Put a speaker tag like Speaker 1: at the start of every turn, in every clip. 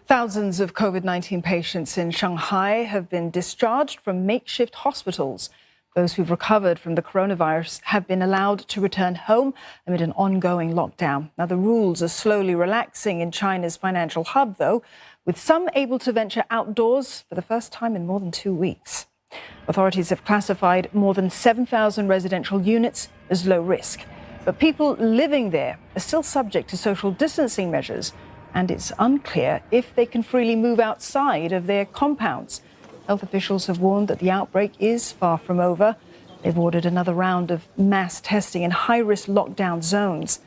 Speaker 1: Thousands of COVID-19 patients in Shanghai have been discharged from makeshift hospitals. Those who've recovered from the coronavirus have been allowed to return home amid an ongoing lockdown. Now, the rules are slowly relaxing in China's financial hub, though, with some able to venture outdoors for the first time in more than 2 weeks. Authorities have classified more than 7,000 residential units as low risk. But people living there are still subject to social distancing measures, and it's unclear if they can freely move outside of their compounds. Health officials have warned that the outbreak is far from over. They've ordered another round of mass testing in high-risk lockdown zones.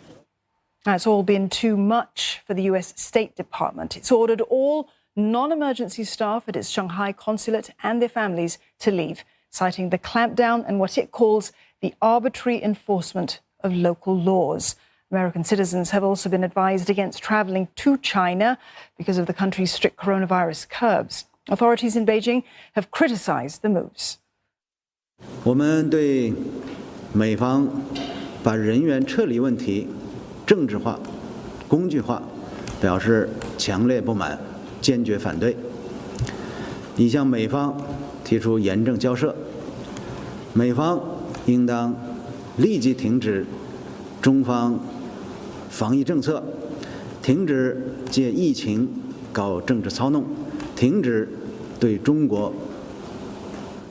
Speaker 1: Now, it's all been too much for the US State Department. It's ordered all non-emergency staff at its Shanghai consulate and their families to leave, citing the clampdown and what it calls the arbitrary enforcement of local laws. American citizens have also been advised against traveling to China because of the country's strict coronavirus curbs. Authorities in Beijing have criticized the moves.
Speaker 2: 我们对美方把人员撤离问题政治化、工具化表示强烈不满，坚决反对。已向美方提出严正交涉，美方应当立即停止中方防疫政策，停止借疫情搞政治操弄，停止对中国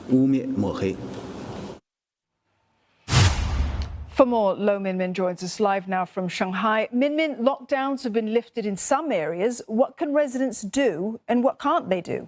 Speaker 2: 污蔑抹黑。
Speaker 1: For more, Lo Minmin joins us live now from Shanghai. Minmin, lockdowns have been lifted in some areas. What can residents do and what can't they do?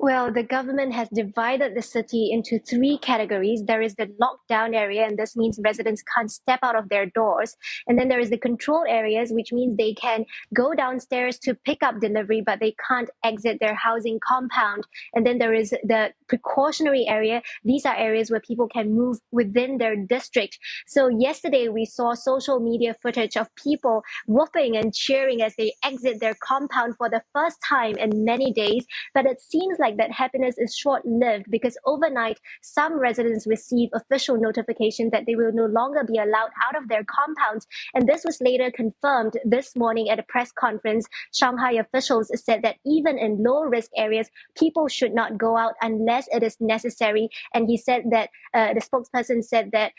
Speaker 3: Well, the government has divided the city into 3 categories. There is the lockdown area, and this means residents can't step out of their doors. And then there is the control areas, which means they can go downstairs to pick up delivery, but they can't exit their housing compound. And then there is the precautionary area. These are areas where people can move within their district. So yesterday, we saw social media footage of people whooping and cheering as they exit their compound for the first time in many days. But it seems like that happiness is short-lived because overnight, some residents receive official notification that they will no longer be allowed out of their compounds. And this was later confirmed this morning at a press conference. Shanghai officials said that even in low-risk areas, people should not go out unless it is necessary. And he said that the spokesperson said that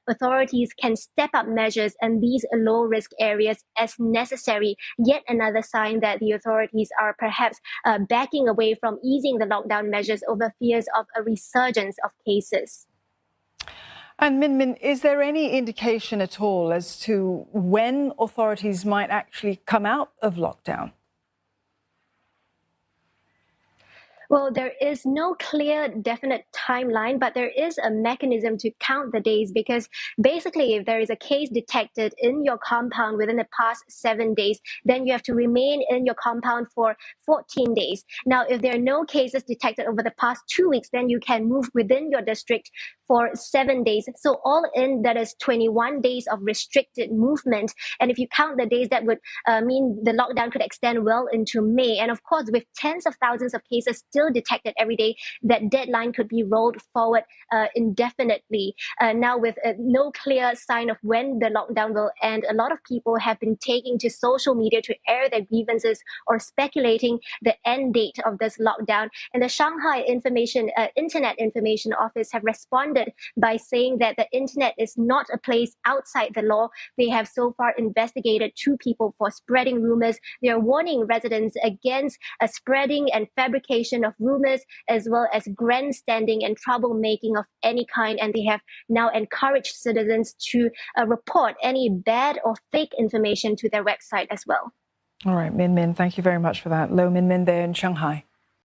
Speaker 3: authorities can step up measures in these low-risk areas as necessary. Yet another sign that the authorities are perhaps backing away from easing the lockdown measures over fears of a resurgence of cases.
Speaker 1: And Minmin, is there any indication at all as to when authorities might actually come out of lockdown?
Speaker 3: Well, there is no clear, definite timeline, but there is a mechanism to count the days because basically if there is a case detected in your compound within the past 7 days, then you have to remain in your compound for 14 days. Now, if there are no cases detected over the past 2 weeks, then you can move within your district for 7 days. So all in, that is 21 days of restricted movement. And if you count the days, that would mean the lockdown could extend well into May. And of course, with tens of thousands of cases still detected every day, that deadline could be rolled forward indefinitely. Now, with no clear sign of when the lockdown will end, a lot of people have been taking to social media to air their grievances or speculating the end date of this lockdown. And the Shanghai Internet Information Office have responded by saying that the internet is not a place outside the law. They have so far investigated 2 people for spreading rumors. They are warning residents against spreading and fabrication of rumors, as well as grandstanding and troublemaking of any kind. And they have now encouraged citizens to report any bad or fake information to their website as well.
Speaker 1: All right, Minmin, thank you very much for that. Lo Minmin there in Shanghai.